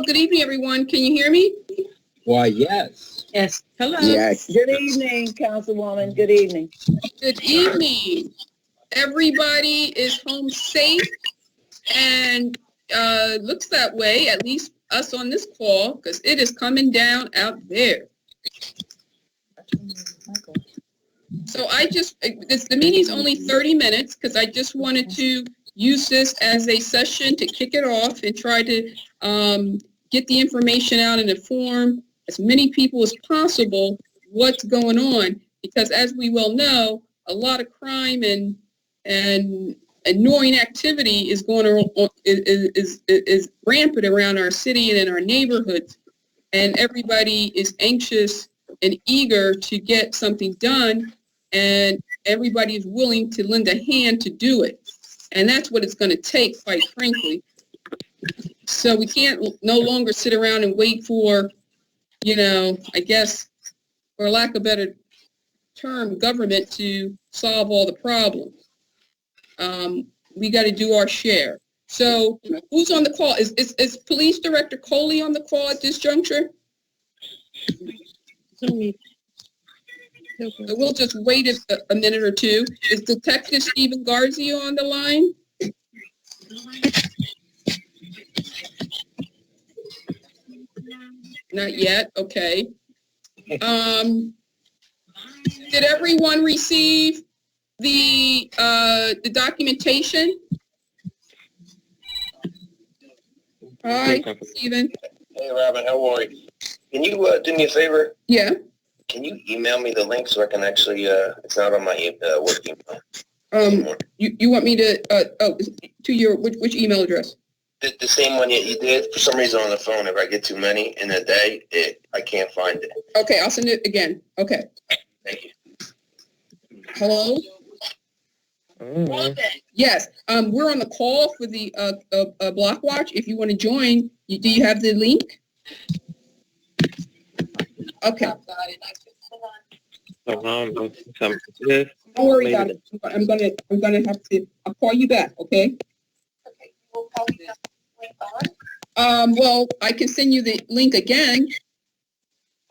good evening, everyone. Can you hear me? Why, yes. Yes. Hello. Yes. Good evening, Councilwoman. Good evening. Good evening. Everybody is home safe and looks that way, at least us on this call, because it is coming down out there. So the meeting's only 30 minutes because I just wanted to use this as a session to kick it off and try to get the information out and inform as many people as possible what's going on. Because as we well know, a lot of crime and annoying activity is going on, is rampant around our city and in our neighborhoods. And everybody is anxious and eager to get something done, and everybody is willing to lend a hand to do it. And that's what it's going to take, quite frankly. So we can't no longer sit around and wait for, I guess, for lack of a better term, government to solve all the problems. We got to do our share. So who's on the call? Is Police Director Coley on the call at this juncture? So we'll just wait a minute or two. Is Detective Stephen Garzio on the line? Not yet. Okay. Did everyone receive the documentation? Hi, Stephen. Hey, Robin, how are you? Can you do me a favor? Yeah. Can you email me the link so I can actually, it's not on my work email. You want me to, to your, which email address? The same one you did. For some reason on the phone, if I get too many in a day, I can't find it. Okay, I'll send it again. Okay. Thank you. Hello? Yes, we're on the call for the Block Watch. If you want to join, do you have the link? Okay. Don't worry about it. I'm gonna have to. I'll call you back. Okay. Okay. We'll call you back later on. Well, I can send you the link again.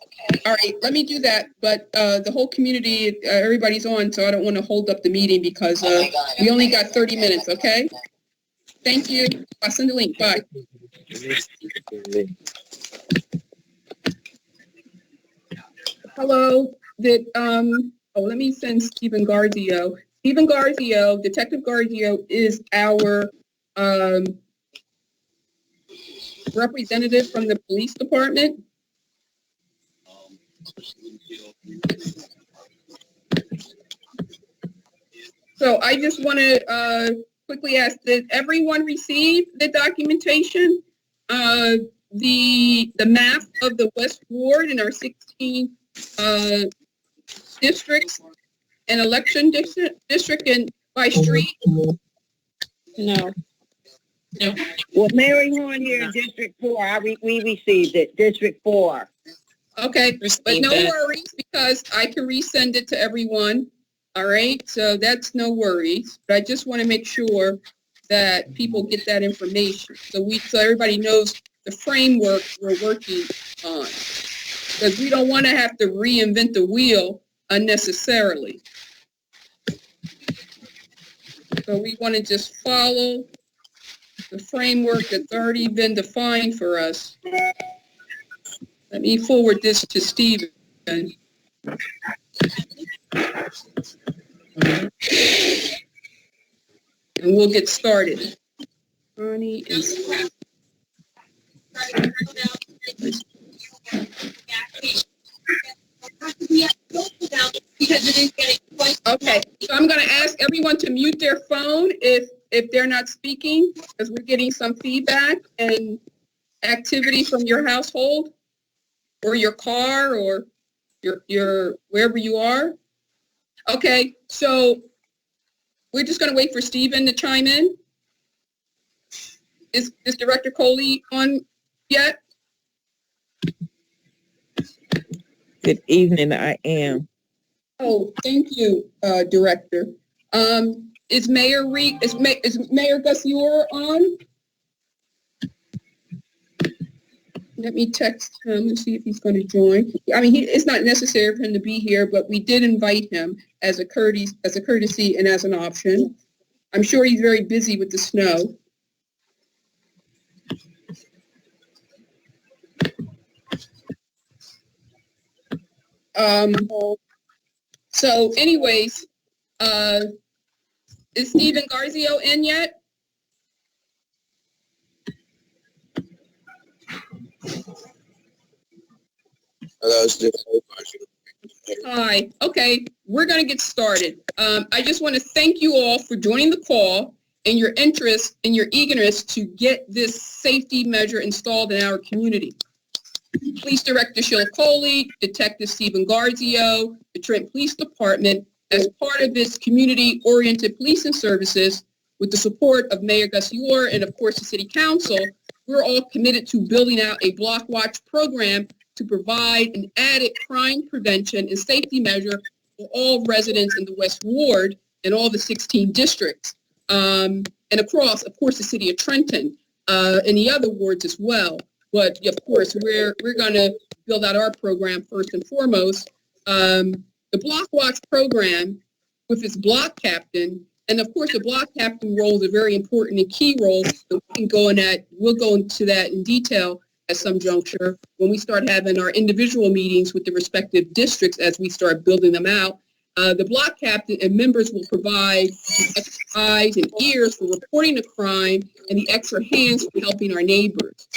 Okay. All right. Let me do that. But the whole community, everybody's on, so I don't want to hold up the meeting because we only got 30 minutes. Okay. Thank you. I'll send the link. Bye. Hello, let me send Stephen Garzio. Stephen Garzio, Detective Garzio is our representative from the police department. So I just want to quickly ask, did everyone receive the documentation? The map of the West Ward in our 16 districts and election district and by street? No. Well, Mary Horn here in District 4, we received it, District 4. Okay, but no worries because I can resend it to everyone. All right, so that's no worries. But I just want to make sure that people get that information so everybody knows the framework we're working on. Because we don't want to have to reinvent the wheel unnecessarily. So we want to just follow the framework that's already been defined for us. Let me forward this to Stephen. And we'll get started. Connie is... Okay, so I'm going to ask everyone to mute their phone if they're not speaking, because we're getting some feedback and activity from your household or your car or your wherever you are. Okay, so we're just going to wait for Stephen to chime in. Is Director Coley on yet? Good evening, I am. Oh, thank you, Director. Is Mayor Gassior on? Let me text him and see if he's going to join. I mean, it's not necessary for him to be here, but we did invite him as a courtesy and as an option. I'm sure he's very busy with the snow. So anyways, is Stephen Garzio in yet? Hello, Hi. Okay, we're going to get started. I just want to thank you all for joining the call and your interest and your eagerness to get this safety measure installed in our community. Police Director Sheila Coley, Detective Stephen Garzio, the Trent Police Department, as part of its community-oriented policing services, with the support of Mayor Gus Yor and, of course, the City Council, we're all committed to building out a block watch program to provide an added crime prevention and safety measure for all residents in the West Ward and all the 16 districts, and across, of course, the city of Trenton, and the other wards as well. But of course, we're going to build out our program first and foremost. The block watch program, with its block captain, and of course, the block captain role is a very important and key role. So we'll go into that in detail at some juncture when we start having our individual meetings with the respective districts as we start building them out. The block captain and members will provide extra eyes and ears for reporting a crime and the extra hands for helping our neighbors.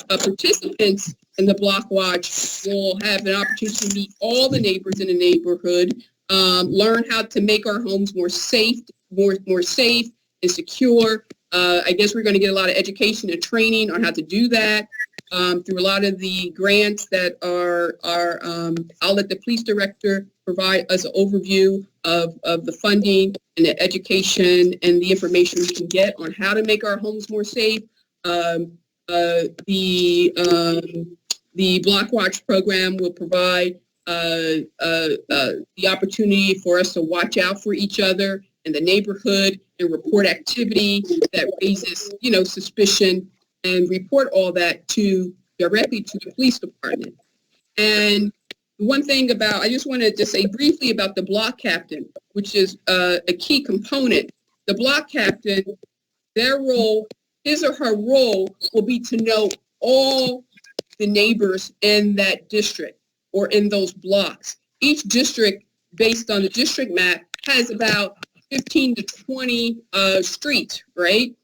Participants in the block watch will have an opportunity to meet all the neighbors in the neighborhood, learn how to make our homes more safe and secure. I guess we're going to get a lot of education and training on how to do that through a lot of the grants that are I'll let the police director provide us an overview of the funding and the education and the information we can get on how to make our homes more safe. The Block Watch program will provide the opportunity for us to watch out for each other in the neighborhood and report activity that raises, suspicion, and report all that directly to the police department. And one thing I just wanted to say briefly about the block captain, which is a key component. The block captain, their role, his or her role, will be to know all the neighbors in that district or in those blocks. Each district, based on the district map, has about 15 to 20 streets, right?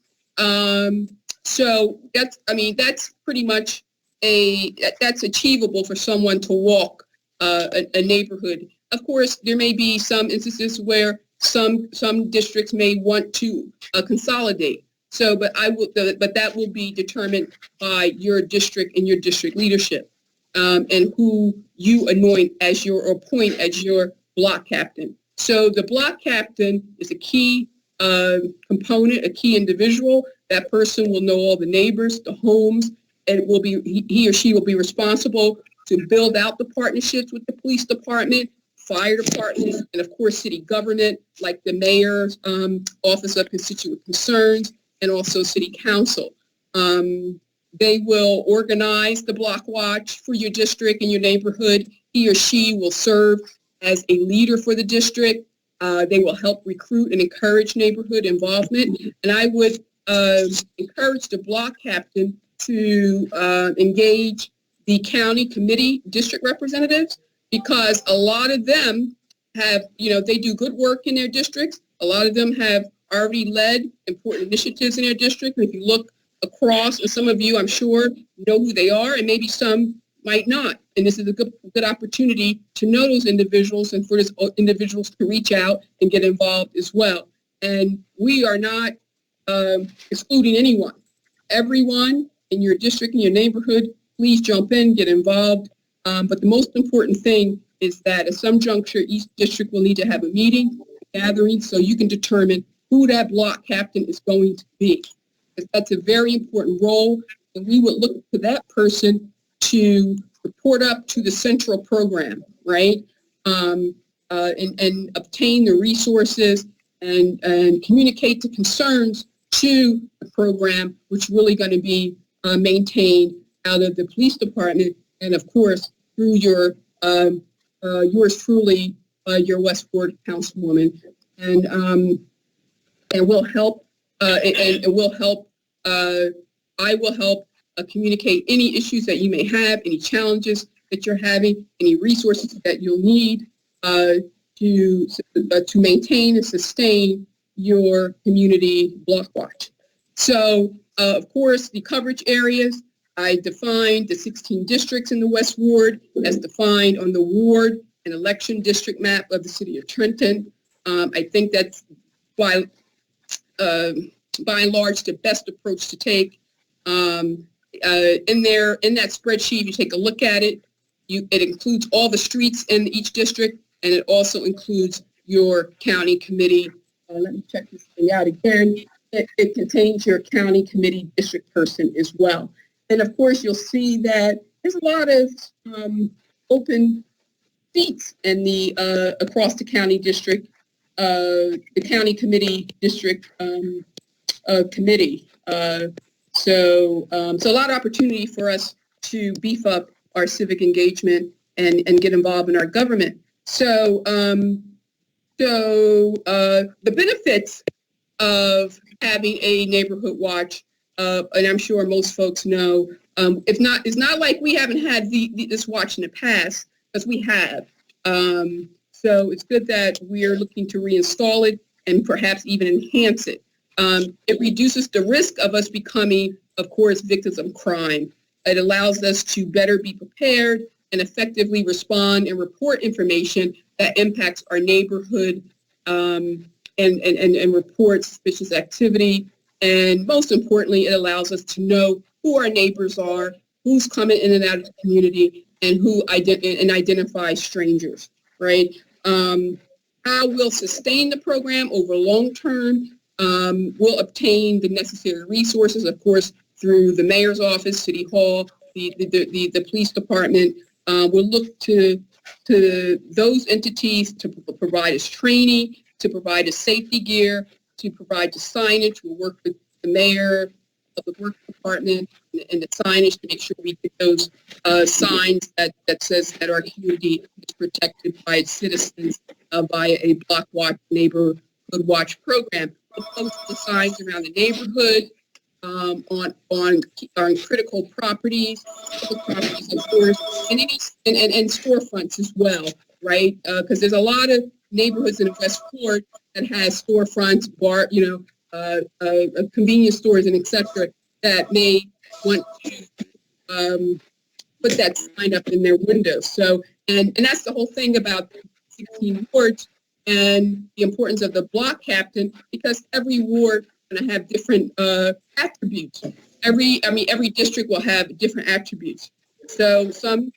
So that's pretty much that's achievable for someone to walk a neighborhood. Of course, there may be some instances where some districts may want to consolidate. So, but that will be determined by your district and your district leadership, and who you appoint as your block captain. So the block captain is a key component, a key individual. That person will know all the neighbors, the homes, and he or she will be responsible to build out the partnerships with the police department, fire department, and of course city government, like the mayor's office of constituent concerns, and also city council. They will organize the block watch for your district and your neighborhood. He or she will serve as a leader for the district. They will help recruit and encourage neighborhood involvement. And I would encourage the block captain to engage the county committee district representatives, because a lot of them have, they do good work in their districts. A lot of them have already led important initiatives in their district. And if you look across, and some of you, I'm sure, know who they are, and maybe some might not. And this is a good opportunity to know those individuals and for those individuals to reach out and get involved as well. And we are not excluding anyone. Everyone in your district, in your neighborhood, please jump in, get involved. But the most important thing is that at some juncture, each district will need to have a meeting, a gathering, so you can determine who that block captain is going to be. That's a very important role, and we would look to that person to report up to the central program, right? And obtain the resources and communicate the concerns to the program, which is really going to be maintained out of the police department, and of course through your yours truly, your West Ward councilwoman, and will help and will help. I will help communicate any issues that you may have, any challenges that you're having, any resources that you'll need to maintain and sustain your community block watch. So, of course, the coverage areas, I defined the 16 districts in the West Ward as defined on the ward and election district map of the city of Trenton. I think that's by and large the best approach to take. In that spreadsheet, you take a look at it. It includes all the streets in each district, and it also includes your county committee. Let me check this thing out again. It contains your county committee district person as well. And of course, you'll see that there's a lot of open seats in the across the county district, the county committee district committee. So a lot of opportunity for us to beef up our civic engagement and get involved in our government. So the benefits of having a neighborhood watch, and I'm sure most folks know, it's not like we haven't had this watch in the past, because we have. So it's good that we're looking to reinstall it and perhaps even enhance it. It reduces the risk of us becoming, of course, victims of crime. It allows us to better be prepared and effectively respond and report information that impacts our neighborhood and report suspicious activity. And most importantly, it allows us to know who our neighbors are, who's coming in and out of the community, and who identify strangers, right? How we'll sustain the program over long term. We'll obtain the necessary resources, of course, through the mayor's office, city hall, the police department. We'll look to those entities to provide us training, to provide us safety gear, to provide the signage. We'll work with the mayor, the work department, and the signage to make sure we get those signs that says that our community is protected by its citizens via a block watch neighborhood watch program. We'll post the signs around the neighborhood on critical properties, of course, and storefronts as well, right? Because there's a lot of neighborhoods in West Port that has storefronts, convenience stores, and et cetera, that may want to put that sign up in their windows. So, and that's the whole thing about 16 wards and the importance of the block captain, because every ward is going to have different attributes. Every district will have different attributes. So some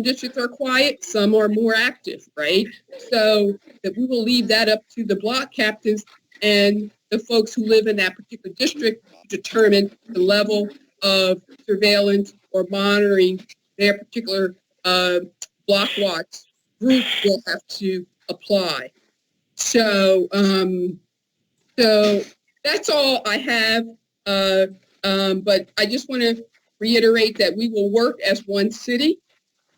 districts are quiet, some are more active, right? So that we will leave that up to the block captains and the folks who live in that particular district to determine the level of surveillance or monitoring their particular block watch group will have to apply. So that's all I have. But I just want to reiterate that we will work as one city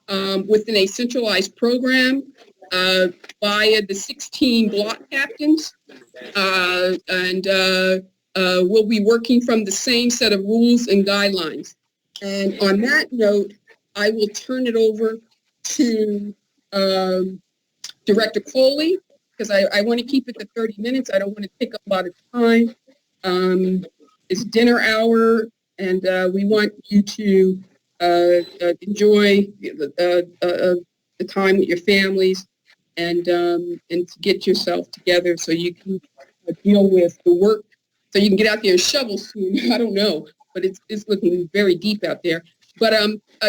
within a centralized program via the 16 block captains. And we'll be working from the same set of rules and guidelines. And on that note, I will turn it over to Director Coley, because I want to keep it to 30 minutes. I don't want to take up a lot of time. It's dinner hour, and we want you to enjoy the time with your families and to get yourself together so you can deal with the work, so you can get out there and shovel soon. I don't know, but it's looking very deep out there. But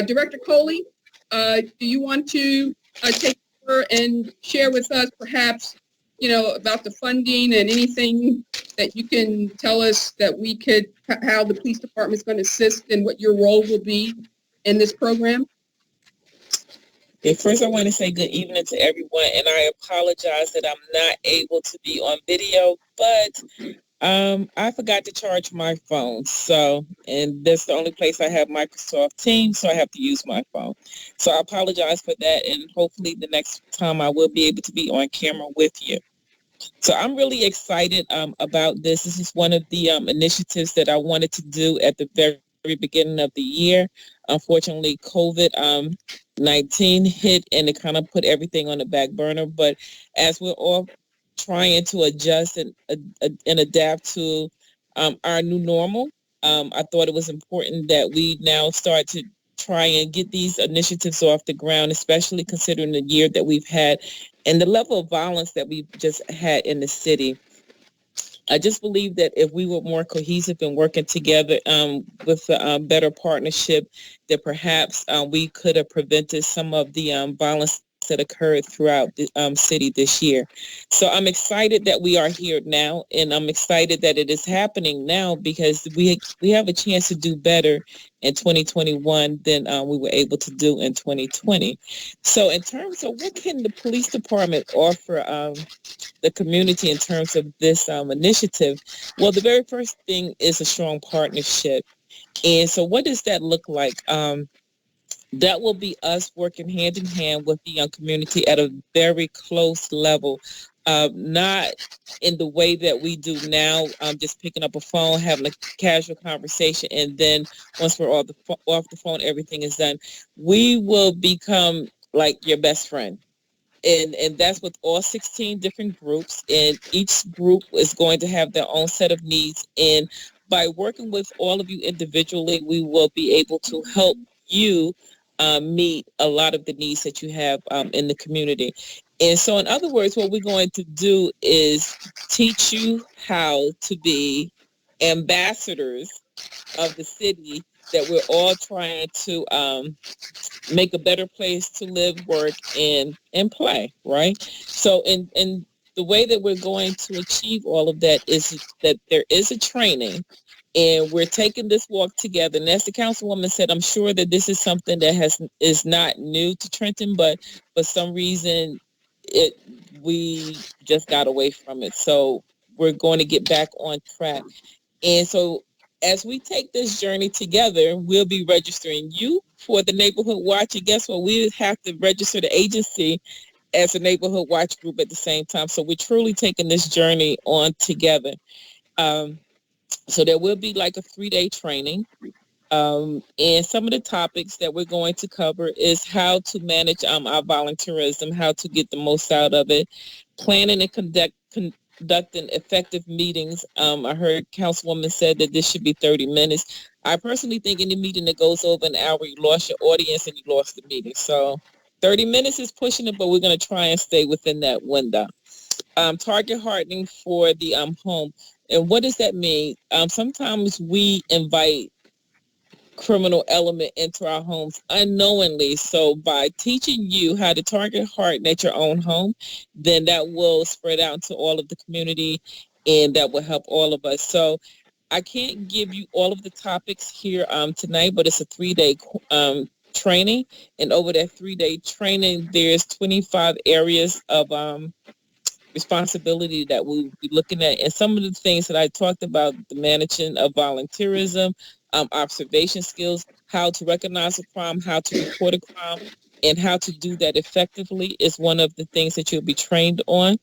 Director Coley, do you want to take over and share with us perhaps, about the funding and anything that you can tell us that we could, how the police department is going to assist and what your role will be in this program? Okay, first I want to say good evening to everyone, and I apologize that I'm not able to be on video, but I forgot to charge my phone, and that's the only place I have Microsoft Teams, so I have to use my phone. So I apologize for that, and hopefully the next time I will be able to be on camera with you. So I'm really excited about this. This is one of the initiatives that I wanted to do at the very beginning of the year. Unfortunately, COVID-19 hit, and it kind of put everything on the back burner. But as we're all trying to adjust and adapt to our new normal, I thought it was important that we now start to try and get these initiatives off the ground, especially considering the year that we've had and the level of violence that we've just had in the city. I just believe that if we were more cohesive and working together with a better partnership, that perhaps we could have prevented some of the violence that occurred throughout the city this year. So I'm excited that we are here now, and I'm excited that it is happening now because we have a chance to do better in 2021 than we were able to do in 2020. So in terms of what can the police department offer the community in terms of this initiative, well, the very first thing is a strong partnership. And so what does that look like? That will be us working hand in hand with the young community at a very close level, not in the way that we do now, just picking up a phone, having a casual conversation, and then once we're off the phone, everything is done. We will become like your best friend. And that's with all 16 different groups, and each group is going to have their own set of needs. And by working with all of you individually, we will be able to help you meet a lot of the needs that you have in the community. And so, in other words, what we're going to do is teach you how to be ambassadors of the city that we're all trying to make a better place to live, work, and play, right? So in the way that we're going to achieve all of that is that there is a training, and we're taking this walk together. And as the councilwoman said, I'm sure that this is something that is not new to Trenton, but for some reason we just got away from it. So we're going to get back on track. And so as we take this journey together, we'll be registering you for the Neighborhood Watch. And guess what? We have to register the agency as a Neighborhood Watch group at the same time. So we're truly taking this journey on together. So there will be like a 3-day training. And some of the topics that we're going to cover is how to manage our volunteerism, how to get the most out of it, planning and conducting effective meetings. I heard Councilwoman said that this should be 30 minutes. I personally think any meeting that goes over an hour, you lost your audience and you lost the meeting. So 30 minutes is pushing it, but we're going to try and stay within that window. Target hardening for the home. And what does that mean? Sometimes we invite criminal element into our homes unknowingly. So by teaching you how to target harden at your own home, then that will spread out to all of the community, and that will help all of us. So I can't give you all of the topics here tonight, but it's a 3-day training. And over that 3-day training, there's 25 areas of responsibility that we'll be looking at. And some of the things that I talked about, the managing of volunteerism, observation skills, how to recognize a crime, how to report a crime, and how to do that effectively is one of the things that you'll be trained on.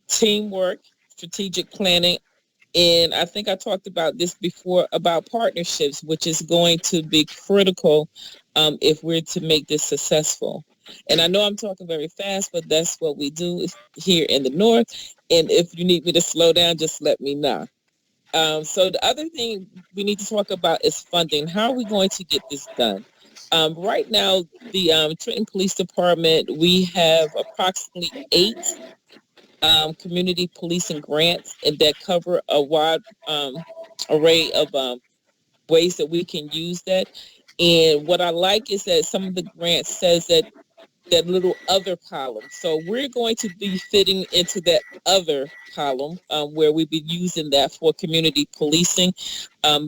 Teamwork, strategic planning, and I think I talked about this before about partnerships, which is going to be critical if we're to make this successful. And I know I'm talking very fast, but that's what we do here in the North. And if you need me to slow down, just let me know. So the other thing we need to talk about is funding. How are we going to get this done? Right now, the Trenton Police Department, we have approximately 8 community policing grants and that cover a wide array of ways that we can use that. And what I like is that some of the grants says that little other column. So we're going to be fitting into that other column where we'll be using that for community policing.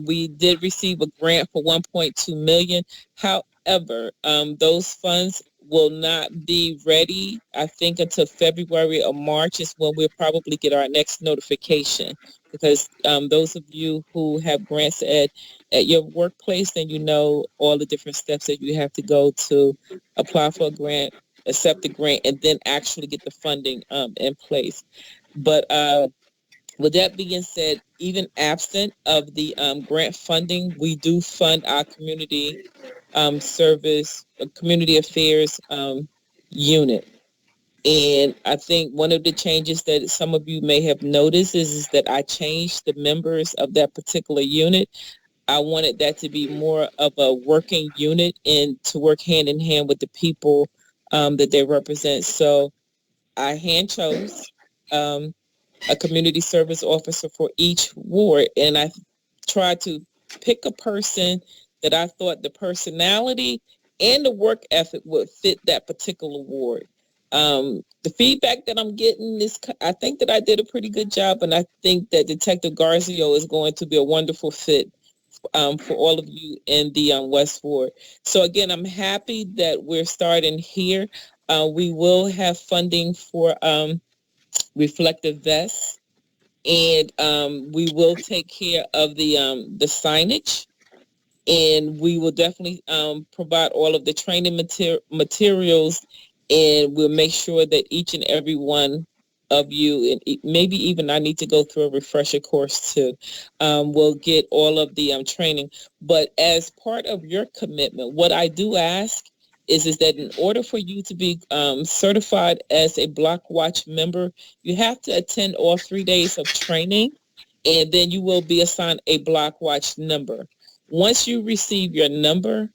We did receive a grant for $1.2 million. However, those funds will not be ready, I think, until February or March is when we'll probably get our next notification. Because those of you who have grants at your workplace, then you know all the different steps that you have to go to apply for a grant, accept the grant, and then actually get the funding in place. But with that being said, even absent of the grant funding, we do fund our community service, community affairs unit. And I think one of the changes that some of you may have noticed is that I changed the members of that particular unit. I wanted that to be more of a working unit and to work hand in hand with the people that they represent. So I hand chose a community service officer for each ward, and I tried to pick a person that I thought the personality and the work ethic would fit that particular ward. The feedback that I'm getting is, I think that I did a pretty good job, and I think that Detective Garzio is going to be a wonderful fit for all of you in the West Ward. So again, I'm happy that we're starting here. We will have funding for reflective vests, and we will take care of the signage, and we will definitely provide all of the training materials, and we'll make sure that each and every one of you, and maybe even I need to go through a refresher course too, will get all of the training. But as part of your commitment, what I do ask is that in order for you to be certified as a Block Watch member, you have to attend all 3 days of training, and then you will be assigned a Block Watch number. Once you receive your number,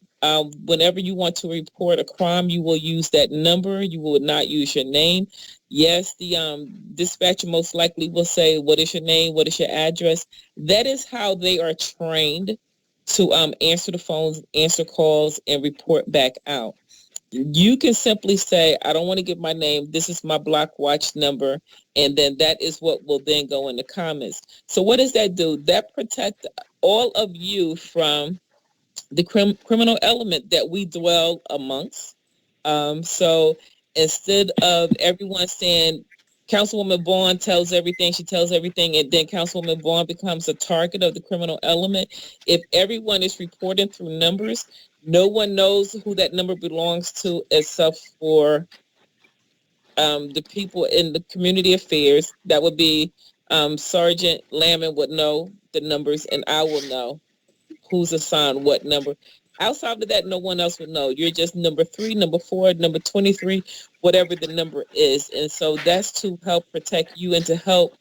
whenever you want to report a crime, you will use that number. You will not use your name. Yes, the dispatcher most likely will say, what is your name? What is your address? That is how they are trained to answer the phones, answer calls, and report back out. You can simply say, I don't want to give my name. This is my Block Watch number. And then that is what will then go in the comments. So what does that do? That protects all of you from the criminal element that we dwell amongst. So instead of everyone saying, Councilwoman Vaughn tells everything, she tells everything, and then Councilwoman Vaughn becomes a target of the criminal element, if everyone is reporting through numbers, no one knows who that number belongs to except for the people in the community affairs. That would be Sergeant Lamon would know the numbers, and I will know who's assigned what number. Outside of that, no one else would know. You're just number 3, number 4, number 23, whatever the number is. And so that's to help protect you and to help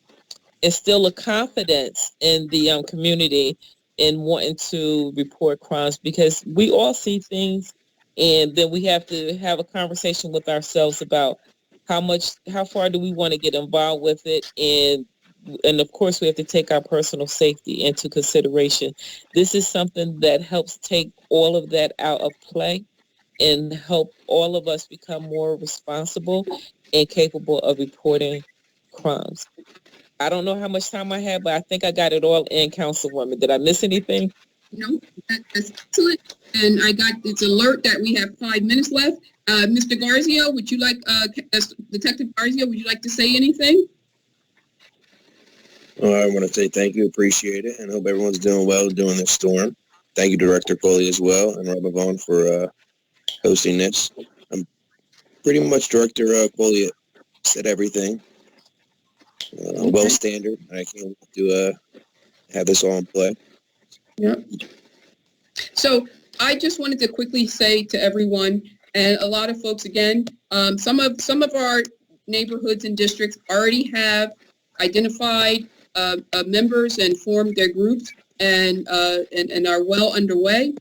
instill a confidence in the community in wanting to report crimes, because we all see things, and then we have to have a conversation with ourselves about how far do we want to get involved with it, and of course we have to take our personal safety into consideration. This is something that helps take all of that out of play and help all of us become more responsible and capable of reporting crimes. I don't know how much time I have, but I think I got it all in, Councilwoman. Did I miss anything? No, that's excellent. And I got this alert that we have 5 minutes left. Mr. Garzio, would you like, Detective Garzio, would you like to say anything? I want to say thank you, appreciate it, and hope everyone's doing well during this storm. Thank you, Director Coley, as well, and Robert Vaughn for hosting this. Pretty much Director Coley said everything. Well standard. I can't wait to have this all in play. Yep. So I just wanted to quickly say to everyone, and a lot of folks, again, some of our neighborhoods and districts already have identified members and formed their groups and are well underway.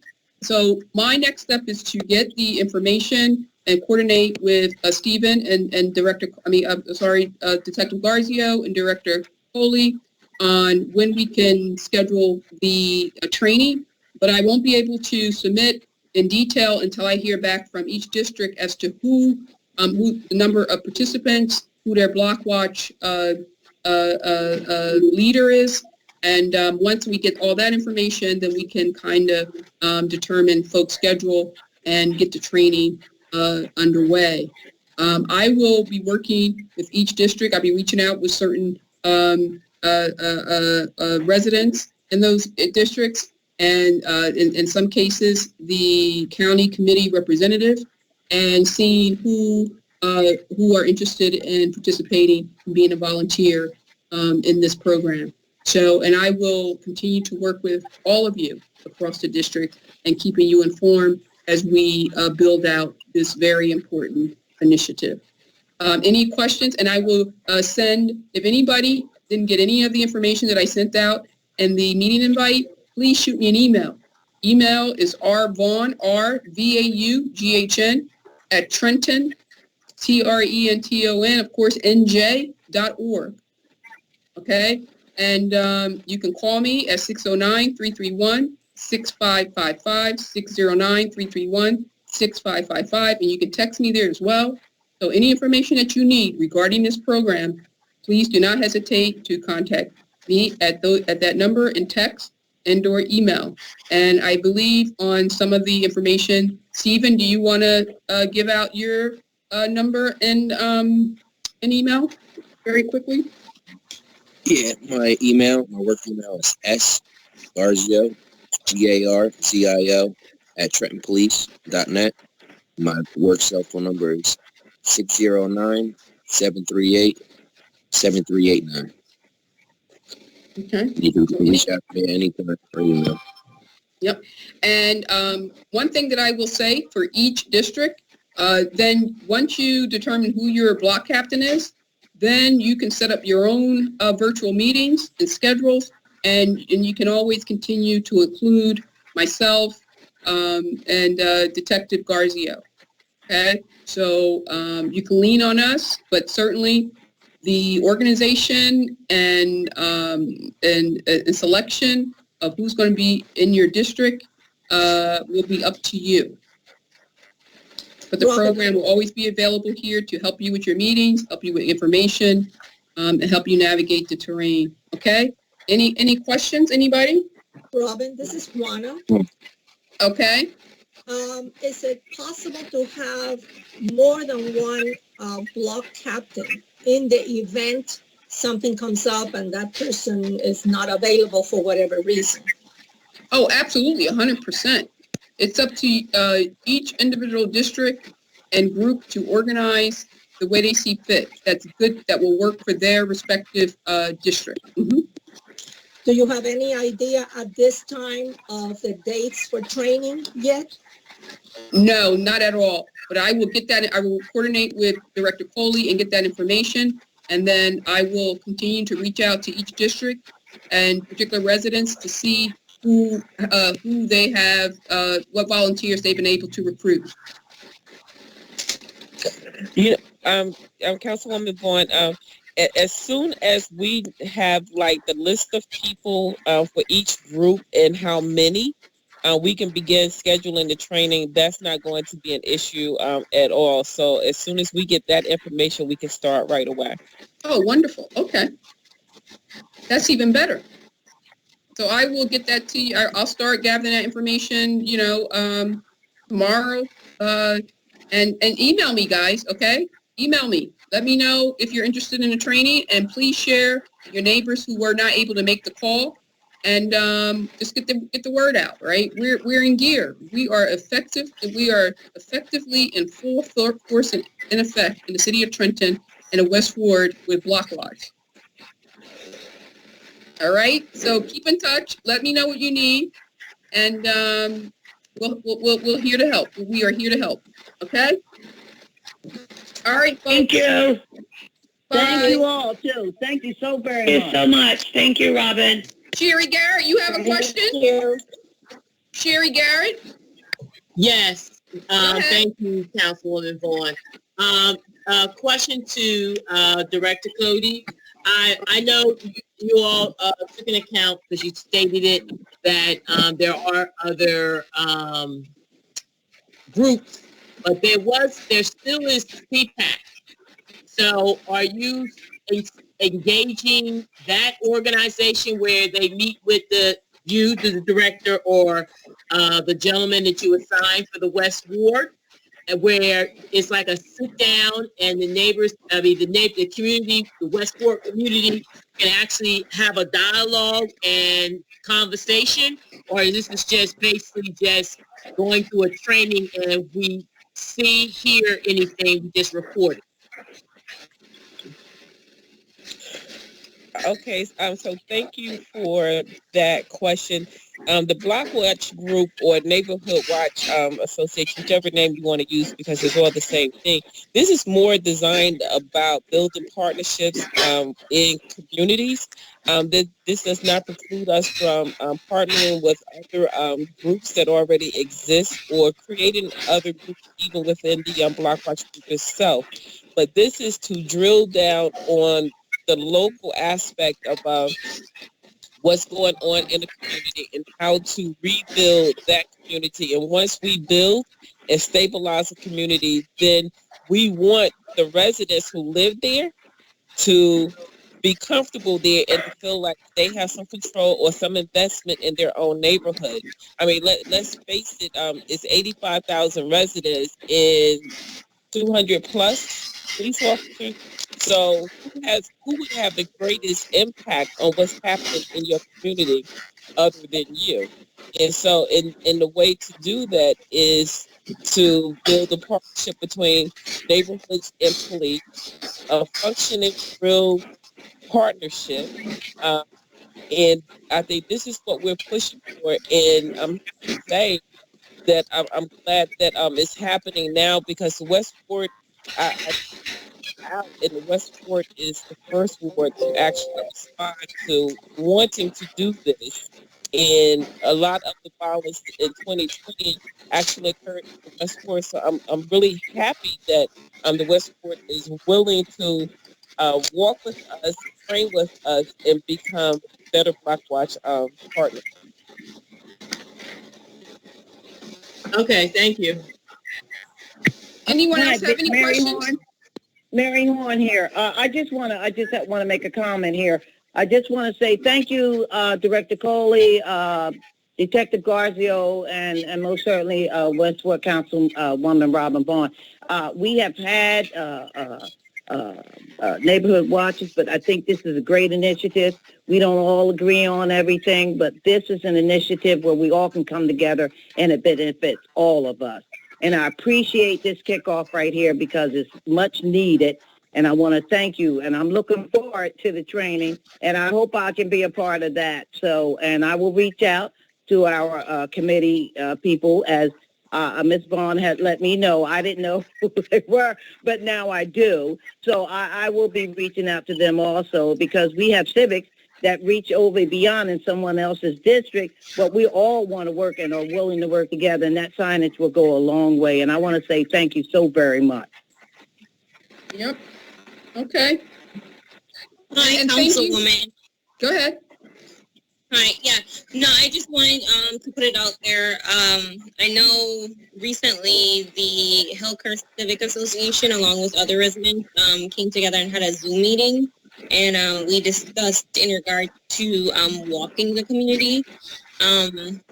So my next step is to get the information and coordinate with Stephen and Detective Garzio and Director Coley on when we can schedule the training. But I won't be able to submit in detail until I hear back from each district as to who the number of participants, who their Block Watch leader is. And once we get all that information, then we can kind of determine folks' schedule and get to training underway. I will be working with each district. I'll be reaching out with certain residents in those districts, and in some cases, the county committee representative, and seeing who are interested in participating and being a volunteer in this program. So, and I will continue to work with all of you across the district and keeping you informed as we build out this very important initiative. Any questions? And I will send, if anybody didn't get any of the information that I sent out and the meeting invite, please shoot me an email. Email is rvaughan, RVAUGHN, at Trenton, TRENTON, of course, NJ.org. Okay? And you can call me at 609-331-6555, 609-331-6555, and you can text me there as well. So any information that you need regarding this program, please do not hesitate to contact me at that number in text and/or email. And I believe on some of the information, Stephen, do you want to give out your number and an email very quickly? Yeah, my work email is sgarzio, GARZIO, at trentonpolice.net. My work cell phone number is 609-738-7389. Okay. You can reach out to me anytime or email. Yep. And one thing that I will say for each district, then once you determine who your block captain is, then you can set up your own virtual meetings and schedules, and you can always continue to include myself and Detective Garzio. Okay, so you can lean on us, but certainly the organization and selection of who's going to be in your district will be up to you. But the program will always be available here to help you with your meetings, help you with information, and help you navigate the terrain. Okay? Any questions, anybody? Robin, this is Juana. Okay. Is it possible to have more than one block captain in the event something comes up and that person is not available for whatever reason? Oh, absolutely, 100%. It's up to each individual district and group to organize the way they see fit. That's good, that will work for their respective district. Mm-hmm. Do you have any idea at this time of the dates for training yet? No, not at all. But I will get that. I will coordinate with Director Coley and get that information. And then I will continue to reach out to each district and particular residents to see who they have, what volunteers they've been able to recruit. Councilwoman Vaughn, as soon as we have like the list of people for each group and how many, we can begin scheduling the training. That's not going to be an issue at all. So as soon as we get that information, we can start right away. Oh, wonderful. Okay. That's even better. So I will get that to you. I'll start gathering that information, tomorrow. And email me, guys, okay? Email me. Let me know if you're interested in the training, and please share your neighbors who were not able to make the call, and just get the word out, right? We're in gear. We are effective. We are effectively in full force and in effect in the city of Trenton and the West Ward with Block Lodge. All right. So keep in touch. Let me know what you need, and we'll here to help. We are here to help. Okay. All right, folks. Thank you. Bye. Thank you all, too. Thank you so very much. Thank you so much. Thank you, Robin. Sherry Garrett, you have a question? Thank you. Sherry Garrett? Yes. Thank you, Councilwoman Vaughn. Question to Director Cody. I know you all took into account, because you stated it, that there are other groups, but there still is CPAC. So are you engaging that organization where they meet with the director, or the gentleman that you assigned for the West Ward? where it's like a sit down and the neighbors, the community, the Westport community can actually have a dialogue and conversation? Or is this just basically just going through a training and we hear anything, we just report it? Okay, so thank you for that question. The Block Watch Group or Neighborhood Watch Association, whichever name you want to use, because it's all the same thing. This is more designed about building partnerships in communities. This does not preclude us from partnering with other groups that already exist or creating other groups even within the Block Watch Group itself. But this is to drill down on the local aspect of what's going on in the community and how to rebuild that community. And once we build and stabilize the community, then we want the residents who live there to be comfortable there and to feel like they have some control or some investment in their own neighborhood. I mean, let's face it, it's 85,000 residents in 200 plus police officers. So who would have the greatest impact on what's happening in your community other than you? And so in the way to do that is to build a partnership between neighborhoods and police, a functioning real partnership. And I think this is what we're pushing for. And I'm happy to say that I'm glad that it's happening now, because Westport, I out in the Westport is the first ward to actually respond to wanting to do this. And a lot of the violence in 2020 actually occurred in the Westport. So I'm really happy that the Westport is willing to walk with us, train with us, and become better Block Watch partners. Okay, thank you. Anyone Hi, else have any Mary questions? Horn. Mary Horn here. I just want to make a comment here. I just want to say thank you, Director Coley, Detective Garzio, and most certainly Westport Councilwoman Robin Vaughn. We have had neighborhood watches, but I think this is a great initiative. We don't all agree on everything, but this is an initiative where we all can come together and it benefits all of us. And I appreciate this kickoff right here because it's much needed. And I want to thank you. And I'm looking forward to the training. And I hope I can be a part of that. So, and I will reach out to our committee people, as Ms. Vaughn had let me know. I didn't know who they were, but now I do. So I will be reaching out to them also, because we have civics that reach over beyond in someone else's district, but we all want to work and are willing to work together, and that signage will go a long way. And I want to say thank you so very much. Yep. Okay. Hi, And thank you. Councilwoman. Go ahead. Hi, yeah. No, I just wanted to put it out there. I know recently the Hillcrest Civic Association, along with other residents, came together and had a Zoom meeting. And we discussed in regard to walking the community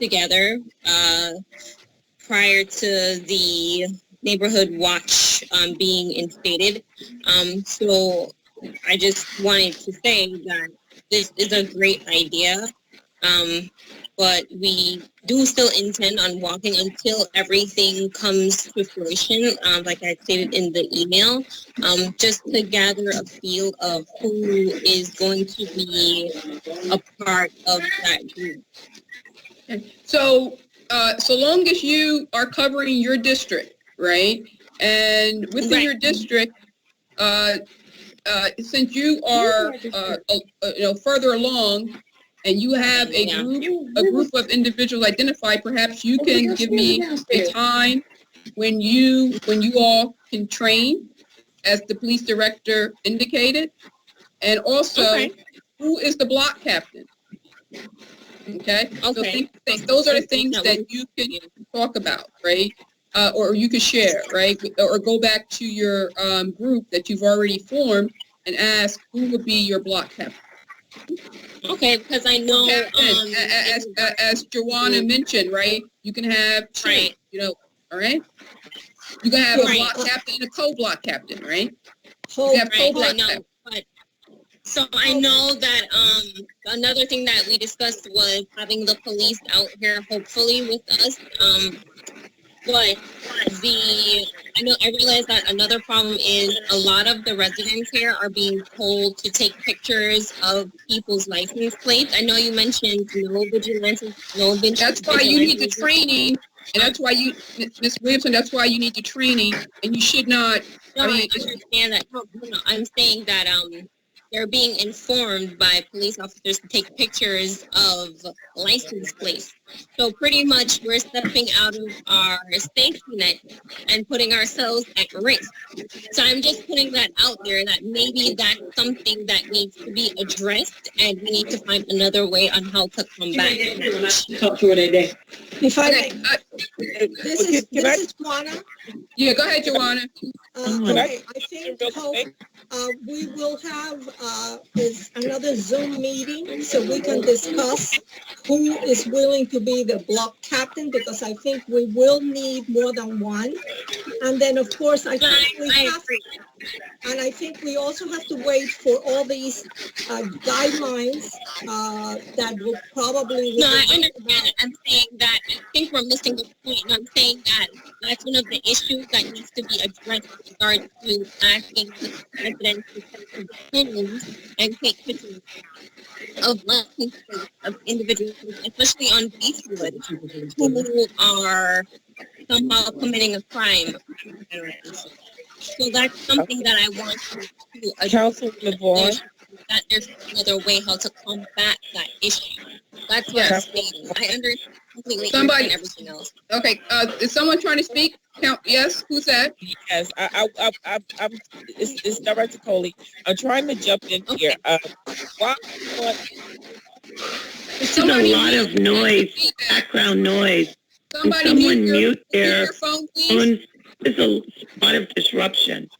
together prior to the neighborhood watch being instated. So I just wanted to say that this is a great idea, but we do still intend on walking until everything comes to fruition, like I stated in the email, just to gather a feel of who is going to be a part of that group. Okay. So, so long as you are covering your district, right? And within your district, since you are, further along, and you have a group of individuals identified, perhaps you can give me a time when you all can train, as the police director indicated, and also who is the block captain. Okay. So those are the things that you can talk about, right? Or you could share, right? Or go back to your group that you've already formed and ask who would be your block captain. Okay, because I know as Joanna mentioned, right? You can have two, all right? You're gonna have a Right. block captain and a co-block captain, right? Hope, You have Right, I co-block know, captain. but so I know that another thing that we discussed was having the police out here, hopefully with us. But I realize that another problem is a lot of the residents here are being told to take pictures of people's license plates. I know you mentioned no vigilantes, That's why you need the training, and that's why you, Ms. Williamson, that's why you need the training, and you should not, No, I I mean, understand that. No, I'm saying that they're being informed by police officers to take pictures of license plates. So pretty much we're stepping out of our safety net and putting ourselves at risk. So I'm just putting that out there that maybe that's something that needs to be addressed, and we need to find another way on how to combat it. Talk to her that day. if I okay, may, this is Juana. yeah, go ahead, Joanna. Okay, I think we will have is another Zoom meeting so we can discuss who is willing to be the block captain, because I think we will need more than one. And then, of course, I think we also have to wait for all these guidelines that will probably. No, I understand. I'm saying that I think we're missing the point, and I'm saying that that's one of the issues that needs to be addressed with regard to asking the residents to take opinions and take pictures of license plates of individuals, especially on Beechwood, who are somehow committing a crime. So that's something that I want to address. Councilwoman Vaughn. That there's another way how to combat that issue. That's what I'm saying. I understand completely everything else. Okay, is someone trying to speak? Yes, who's that? Yes, I'm it's Director Coley. I'm trying to jump in here. This is a lot of noise, background noise. Somebody Someone mute their your phone, please. phone. There's a lot of disruption.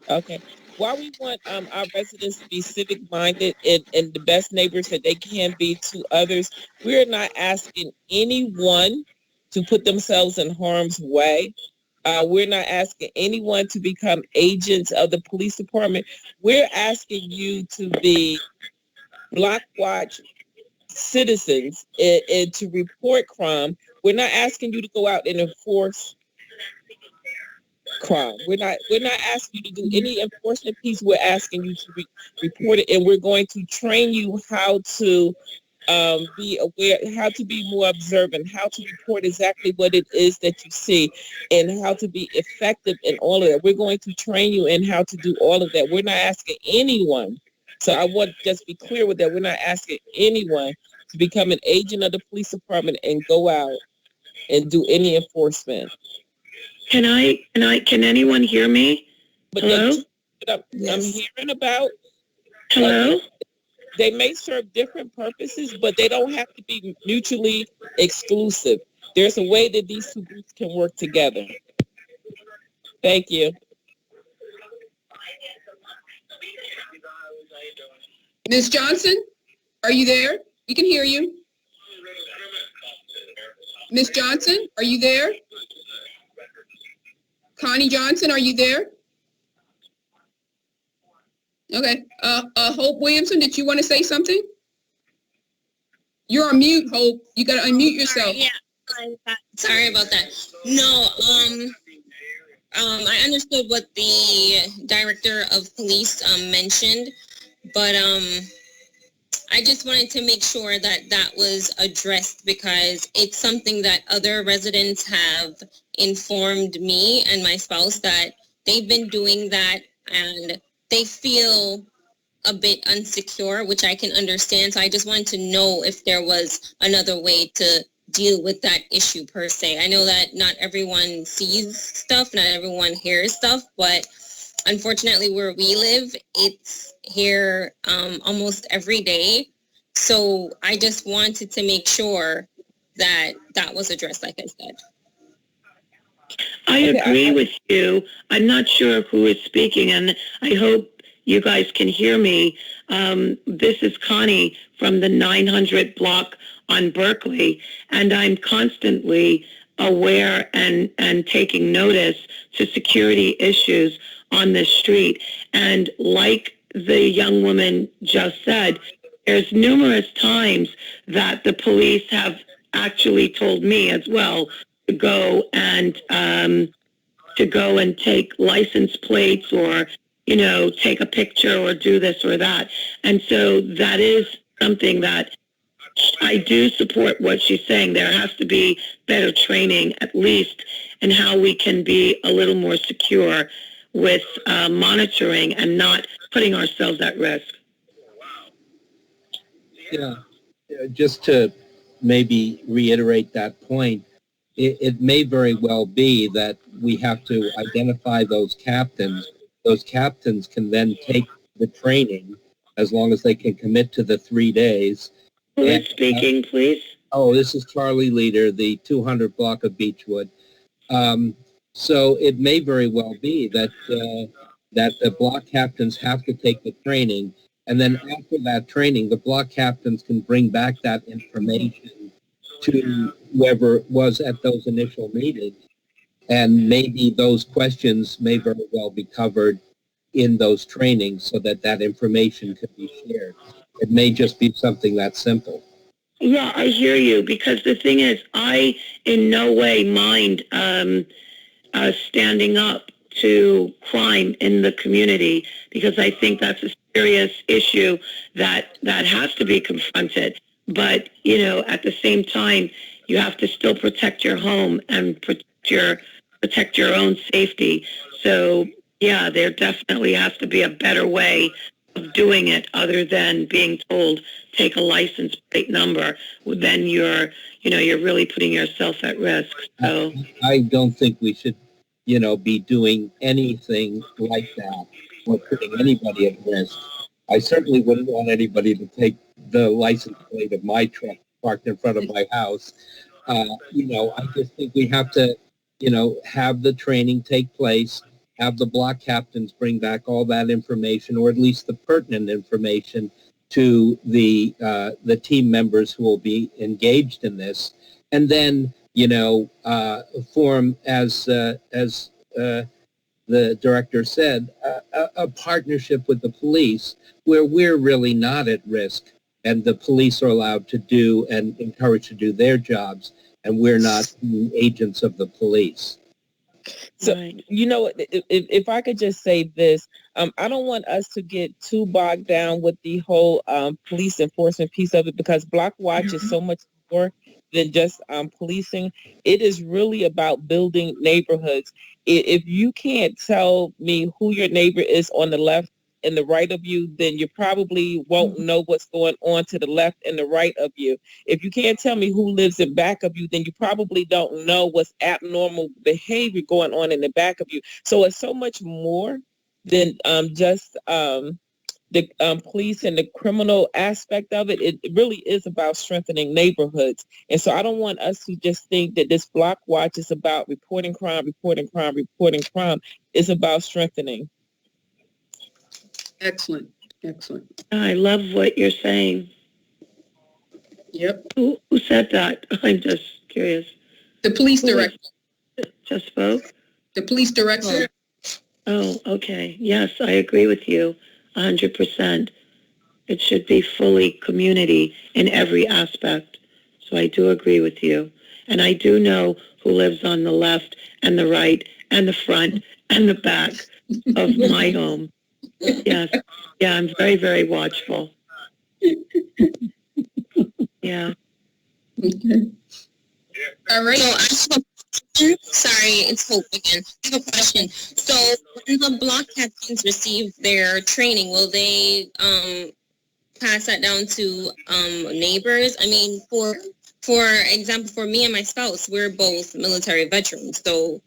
Okay. While we want our residents to be civic-minded and the best neighbors that they can be to others, we're not asking anyone to put themselves in harm's way. We're not asking anyone to become agents of the police department. We're asking you to be block watch citizens and to report crime. We're not asking you to go out and enforce crime. We're not asking you to do any enforcement piece. We're asking you to report it, and we're going to train you how to be aware, how to be more observant, how to report exactly what it is that you see, and how to be effective in all of that. We're going to train you in how to do all of that. We're not asking anyone. So I want to just be clear with that. We're not asking anyone to become an agent of the police department and go out and do any enforcement. Can anyone hear me? But hello? I'm hearing about. Hello? They may serve different purposes, but they don't have to be mutually exclusive. There's a way that these two groups can work together. Thank you. Ms. Johnson, are you there? We can hear you. Ms. Johnson, are you there? Connie Johnson, are you there? Okay. Hope Williamson, did you want to say something? You're on mute, Hope. You got to unmute yourself. Sorry about that. No, I understood what the director of police mentioned, but I just wanted to make sure that that was addressed, because it's something that other residents have informed me and my spouse that they've been doing that and they feel a bit insecure, which I can understand. So I just wanted to know if there was another way to deal with that issue per se. I know that not everyone sees stuff, not everyone hears stuff, but unfortunately where we live, it's here almost every day. So I just wanted to make sure that that was addressed, like I said. I agree with you. I'm not sure who is speaking, and I hope you guys can hear me. This is Connie from the 900 block on Berkeley, and I'm constantly aware and taking notice to security issues on this street. And like the young woman just said, there's numerous times that the police have actually told me as well to go and take license plates or, take a picture or do this or that. And so that is something that I do support what she's saying. There has to be better training, at least, in how we can be a little more secure with monitoring and not putting ourselves at risk. Yeah, just to maybe reiterate that point, it may very well be that we have to identify those captains. Those captains can then take the training as long as they can commit to the 3 days. Who is speaking, please? Oh, this is Charlie Leader, the 200 block of Beechwood. So it may very well be that that the block captains have to take the training, and then after that training, the block captains can bring back that information to whoever was at those initial meetings, and maybe those questions may very well be covered in those trainings so that that information could be shared. It may just be something that simple. Yeah, I hear you, because the thing is, I in no way mind standing up to crime in the community, because I think that's a serious issue that has to be confronted. But, at the same time, you have to still protect your home and protect your own safety. So, yeah, there definitely has to be a better way of doing it other than being told, take a license plate number. Then you're really putting yourself at risk. So I don't think we should, be doing anything like that or putting anybody at risk. I certainly wouldn't want anybody to take the license plate of my truck parked in front of my house. I just think we have to, have the training take place, have the block captains bring back all that information, or at least the pertinent information to the team members who will be engaged in this, and then form, as the director said, a partnership with the police where we're really not at risk, and the police are allowed to do and encouraged to do their jobs, and we're not agents of the police. So, right. if I could just say this, I don't want us to get too bogged down with the whole police enforcement piece of it, because Block Watch is so much more than just policing. It is really about building neighborhoods. If you can't tell me who your neighbor is on the left and the right of you, then you probably won't know what's going on to the left and the right of you. If you can't tell me who lives in back of you, then you probably don't know what's abnormal behavior going on in the back of you. So it's so much more than just the police and the criminal aspect of it. It really is about strengthening neighborhoods. And so I don't want us to just think that this Block Watch is about reporting crime. It's about strengthening. Excellent. I love what you're saying. Yep. Who said that? I'm just curious. The police director. Just spoke? The police director. Oh, okay. Yes, I agree with you 100%. It should be fully community in every aspect. So I do agree with you. And I do know who lives on the left and the right and the front and the back of my home. Yes. Yeah, I'm very, very watchful. Yeah. Okay. All right. So I have a question. Sorry, it's Hope again. I have a question. So when the block captains receive their training, will they pass that down to neighbors? I mean, for example, for me and my spouse, we're both military veterans. So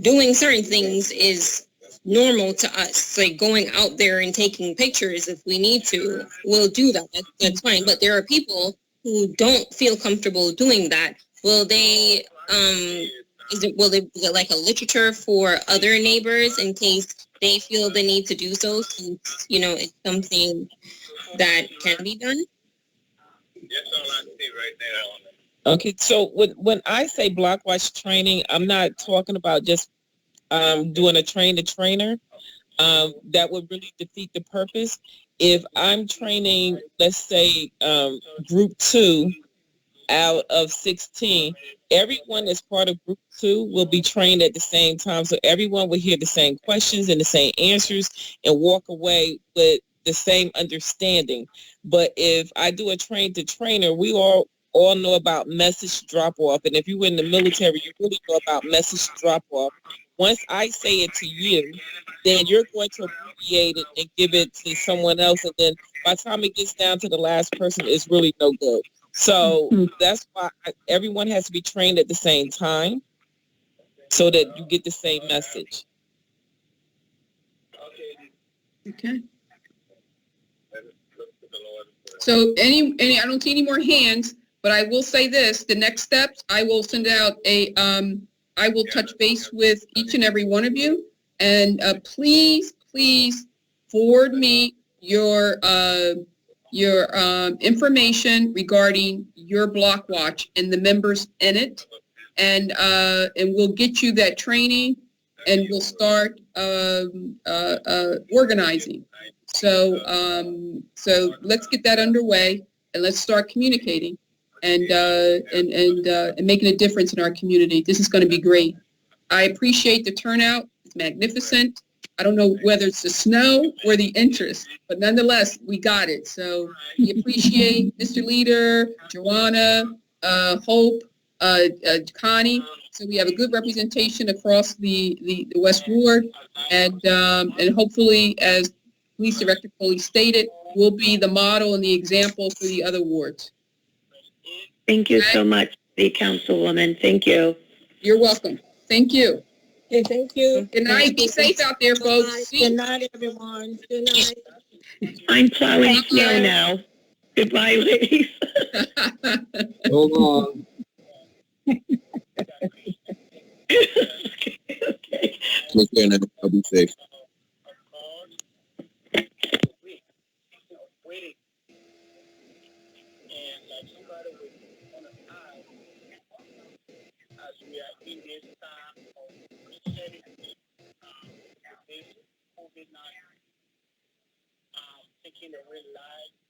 doing certain things is normal to us. Like going out there and taking pictures, if we need to, we'll do that. That's fine. But there are people who don't feel comfortable doing that. Will they will they get like a literature for other neighbors in case they feel the need to do so, since it's something that can be done? Okay, so when I say block watch training, I'm not talking about just doing a train the trainer. That would really defeat the purpose. If I'm training, let's say, group 2 out of 16, everyone that's part of group 2 will be trained at the same time. So everyone will hear the same questions and the same answers and walk away with the same understanding. But if I do a train to trainer, we all know about message drop off. And if you were in the military, you really know about message drop off. Once I say it to you, then you're going to abbreviate it and give it to someone else. And then by the time it gets down to the last person, it's really no good. So that's why everyone has to be trained at the same time so that you get the same message. Okay. So I don't see any more hands, but I will say this, the next steps, I will send out I will touch base with each and every one of you. And please forward me your information regarding your block watch and the members in it. And we'll get you that training and we'll start organizing. So let's get that underway and let's start communicating and making a difference in our community. This is going to be great. I appreciate the turnout. It's magnificent. I don't know whether it's the snow or the interest, but nonetheless, we got it. So we appreciate Mr. Leader, Joanna, Hope, Connie. So we have a good representation across the West Ward, and hopefully, as Police Director Coley stated, we'll be the model and the example for the other wards. Thank you so much, the Councilwoman. Thank you. You're welcome. Thank you. Okay, thank you. Good night. Be safe out there, folks. Good night, everyone. Good night. I'm plowing snow now. Goodbye, ladies. So long. Okay. Take care now. I'll be safe. Thinking that we're live